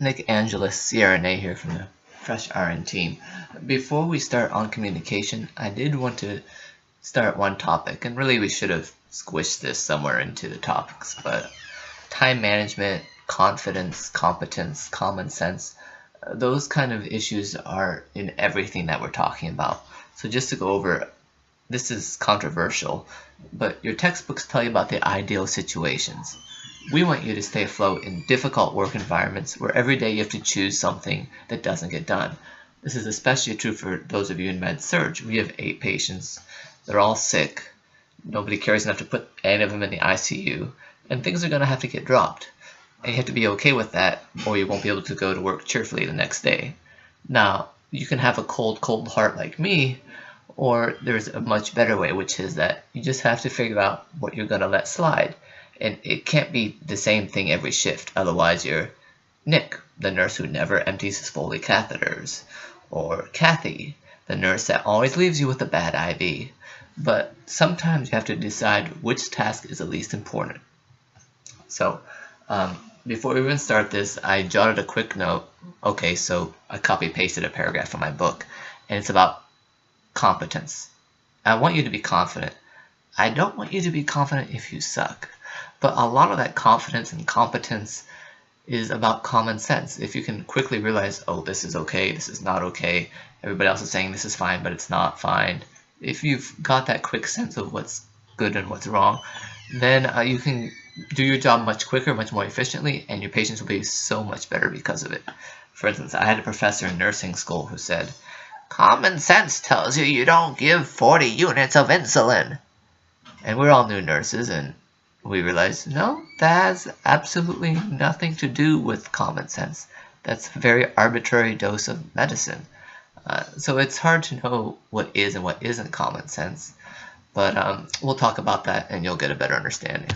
Nick Angelis, CRNA here from the FreshRN team. Before we start on communication, I did want to start one topic, and really we should have squished this somewhere into the topics, but time management, confidence, competence, common sense, those kind of issues are in everything that we're talking about. So just to go over, this is controversial, but your textbooks tell you about the ideal situations. We want you to stay afloat in difficult work environments where every day you have to choose something that doesn't get done. This is especially true for those of you in med-surg. We have 8 patients. They're all sick. Nobody cares enough to put any of them in the ICU. And things are going to have to get dropped. And you have to be okay with that, or you won't be able to go to work cheerfully the next day. Now, you can have a cold heart like me, or there's a much better way, which is that you just have to figure out what you're going to let slide. And it can't be the same thing every shift, otherwise you're Nick, the nurse who never empties his Foley catheters, or Kathy, the nurse that always leaves you with a bad IV. But sometimes you have to decide which task is the least important. So, before we even start this, I jotted a quick note. Okay, so I copy-pasted a paragraph from my book, and it's about competence. I want you to be confident. I don't want you to be confident if you suck. But a lot of that confidence and competence is about common sense. If you can quickly realize, oh, this is okay, this is not okay, everybody else is saying this is fine, but it's not fine. If you've got that quick sense of what's good and what's wrong, then you can do your job much quicker, much more efficiently, and your patients will be so much better because of it. For instance, I had a professor in nursing school who said, "Common sense tells you you don't give 40 units of insulin." And we're all new nurses, and we realized, no, that has absolutely nothing to do with common sense. That's a very arbitrary dose of medicine. So it's hard to know what is and what isn't common sense. But we'll talk about that and you'll get a better understanding.